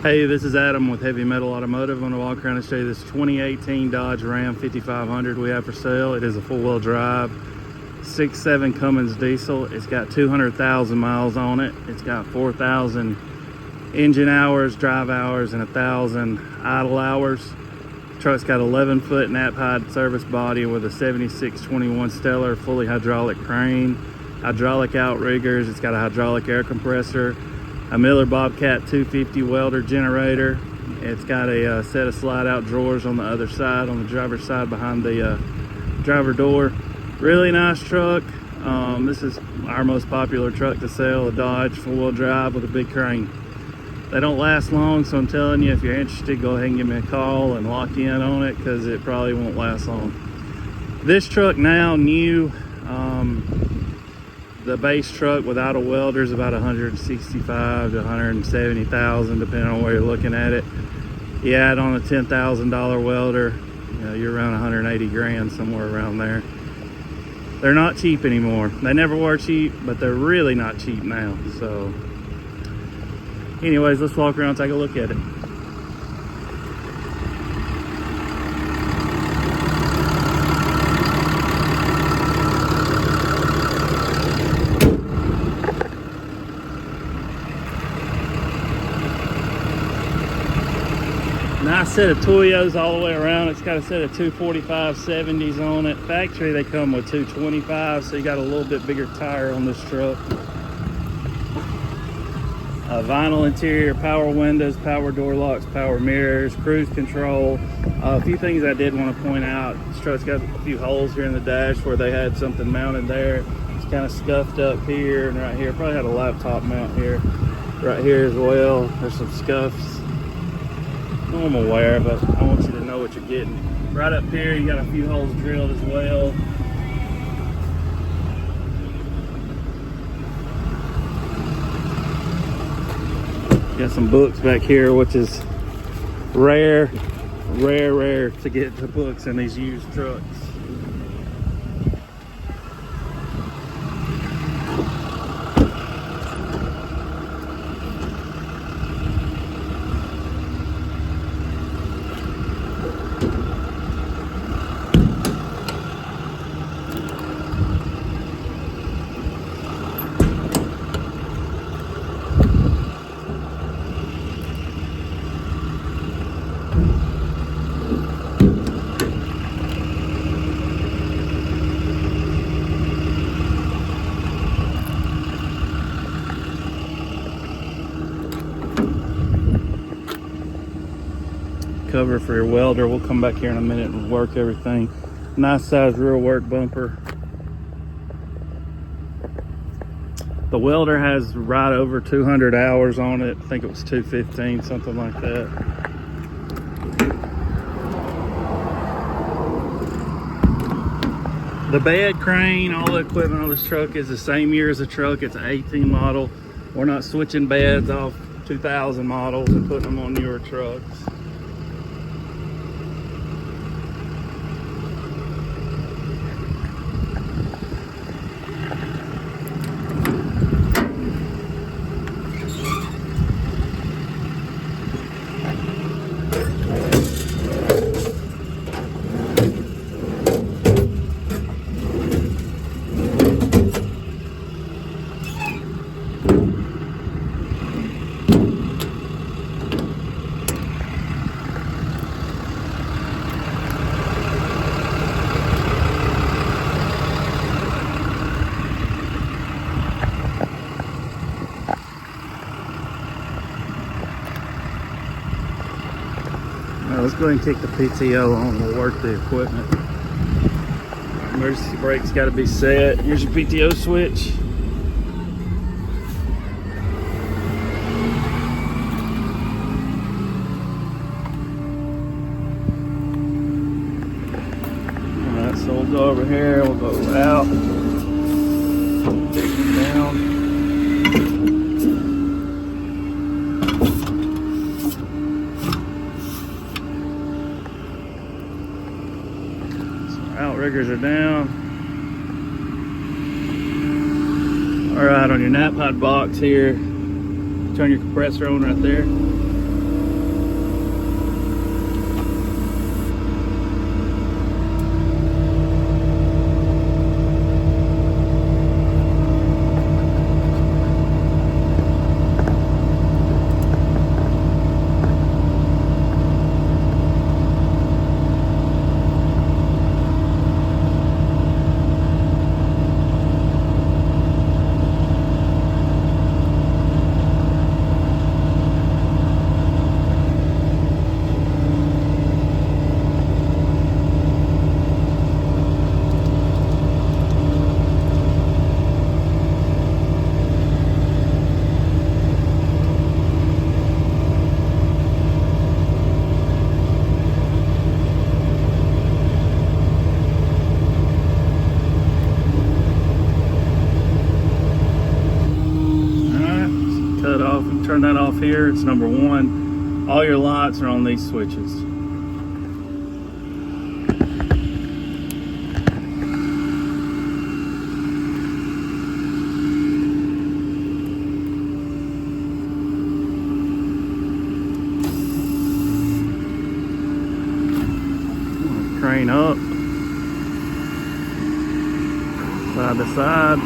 Hey, this is Adam with Heavy Metal Automotive. I'm going to walk around and show you this 2018 Dodge Ram 5500 we have for sale. It is a four-wheel drive, 6.7 Cummins diesel. It's got 200,000 miles on it. It's got 4,000 engine hours, drive hours, and 1,000 idle hours. The truck's got 11-foot nap height service body with a 7621 Stellar fully hydraulic crane, hydraulic outriggers. It's got a hydraulic air compressor, a Miller Bobcat 250 welder generator. It's got a set of slide out drawers on the other side, on the driver's side behind the driver door. Really nice truck. This is our most popular truck to sell, a Dodge four-wheel drive with a big crane. They don't last long, so I'm telling you, if you're interested, go ahead and give me a call and lock you in on it, because it probably won't last long. This truck now, new, the base truck without a welder is about 165 to 170,000, depending on where you're looking at it. You add on a $10,000 welder, you're around 180 grand, somewhere around there. They're not cheap anymore. They never were cheap, but they're really not cheap now. So anyways, let's walk around and take a look at it. Nice set of Toyos all the way around. It's got a set of 245/70s on it. Factory, they come with 225, so you got a little bit bigger tire on this truck. Vinyl interior, power windows, power door locks, power mirrors, cruise control. A few things I did want to point out. This truck's got a few holes here in the dash where they had something mounted there. It's kind of scuffed up here and right here. Probably had a laptop mount here. Right here as well. There's some scuffs. Normal wear, but I want you to know what you're getting. Right up here, you got a few holes drilled as well. Got some books back here, which is rare to get the books in these used trucks. Cover for your welder. We'll come back here in a minute and work everything. Nice size rear work bumper. The welder has right over 200 hours on it. I think it was 215, something like that. The bed, crane, all the equipment on this truck is the same year as the truck. It's an 18 model. We're not switching beds off 2000 models and putting them on newer trucks. Let's go ahead and kick the PTO on. We'll work the equipment. Emergency brake's got to be set. Here's your PTO switch. Alright, so we'll go over here. We'll go out, down. Outriggers are down. All right, on your nap pod box here, turn your compressor on right there. Turn that off here. It's number 1. All your lights are on these switches. Crane up, side to side.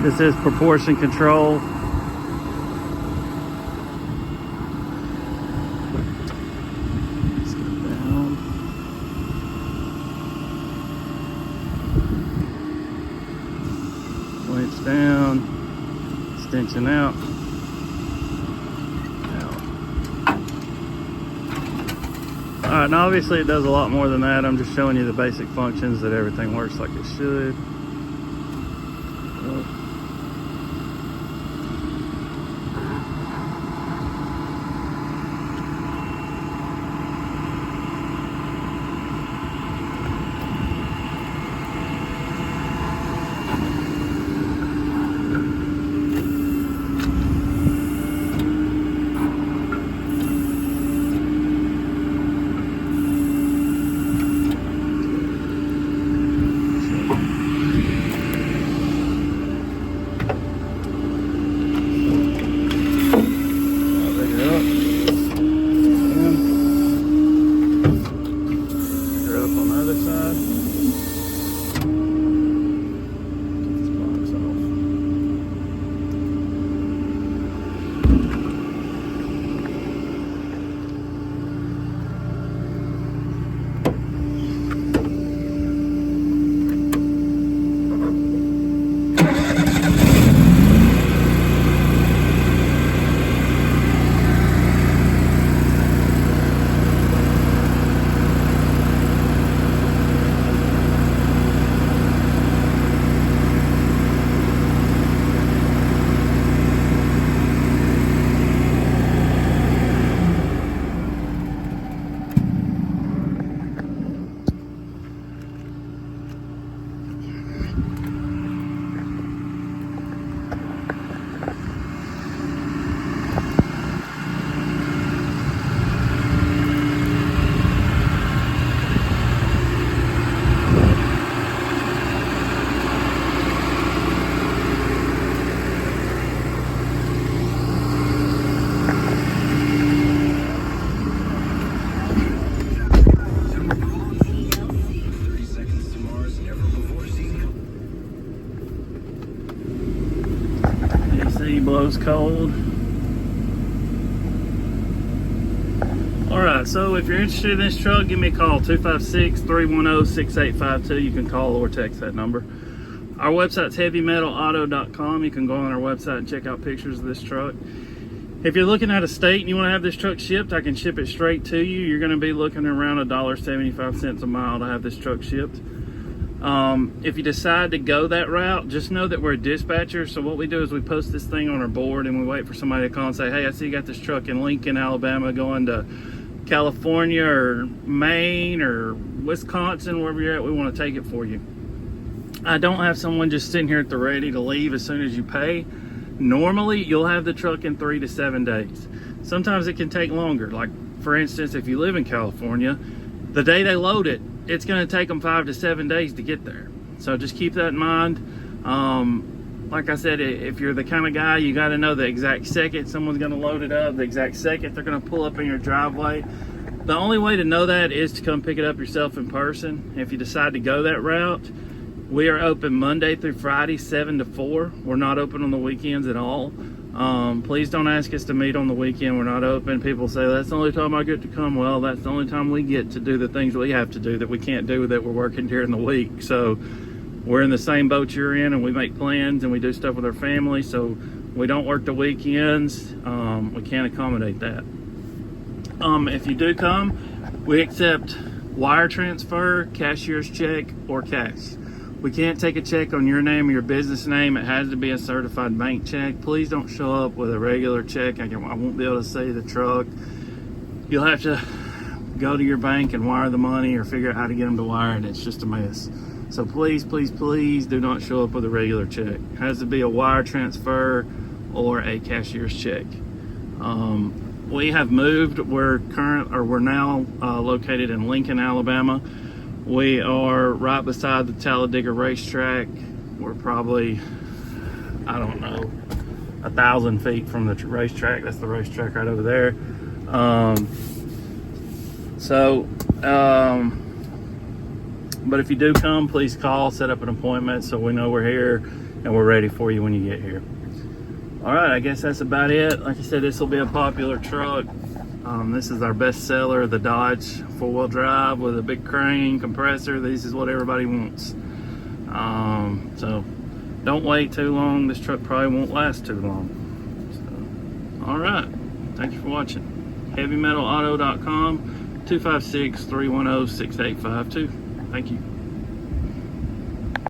This is proportion control. Let's get down. Winch down, extension out. Alright, now obviously it does a lot more than that. I'm just showing you the basic functions that everything works like it should. Blows cold. Alright, so if you're interested in this truck, give me a call, 256-310-6852. You can call or text that number. Our website's heavymetalauto.com. You can go on our website and check out pictures of this truck. If you're looking at a state and you want to have this truck shipped, I can ship it straight to you. You're going to be looking around $1.75 a mile to have this truck shipped. If you decide to go that route, just know that we're a dispatcher. So what we do is we post this thing on our board and we wait for somebody to call and say, hey, I see you got this truck in Lincoln, Alabama, going to California or Maine or Wisconsin, wherever you're at. We want to take it for you. I don't have someone just sitting here at the ready to leave as soon as you pay. Normally, you'll have the truck in 3 to 7 days. Sometimes it can take longer. Like, for instance, if you live in California, the day they load it, it's going to take them 5 to 7 days to get there. So just keep that in mind. Like I said, if you're the kind of guy, you got to know the exact second someone's going to load it up, the exact second they're going to pull up in your driveway. The only way to know that is to come pick it up yourself in person. If you decide to go that route, we are open Monday through Friday, 7 to 4. We're not open on the weekends at all. Please don't ask us to meet on the weekend. We're not open. People say, that's the only time I get to come. Well, that's the only time we get to do the things we have to do that we can't do that we're working during the week. So we're in the same boat you're in, and we make plans and we do stuff with our family. So we don't work the weekends. We can't accommodate that. If you do come, we accept wire transfer, cashier's check, or cash. We can't take a check on your name or your business name. It has to be a certified bank check. Please don't show up with a regular check. I won't be able to see the truck. You'll have to go to your bank and wire the money or figure out how to get them to wire it. It's just a mess. So please, please, please do not show up with a regular check. It has to be a wire transfer or a cashier's check. We have moved. We're now located in Lincoln, Alabama. We are right beside the Talladega racetrack. We're probably, I don't know, 1,000 feet from the racetrack. That's the racetrack right over there. But if you do come, please call, set up an appointment so we know we're here and we're ready for you when you get here. All right, I guess that's about it. Like I said, this will be a popular truck. This is our best seller, the Dodge 4-wheel drive with a big crane, compressor. This is what everybody wants. So don't wait too long. This truck probably won't last too long. So, all right, thank you for watching. HeavyMetalAuto.com, 256-310-6852. Thank you.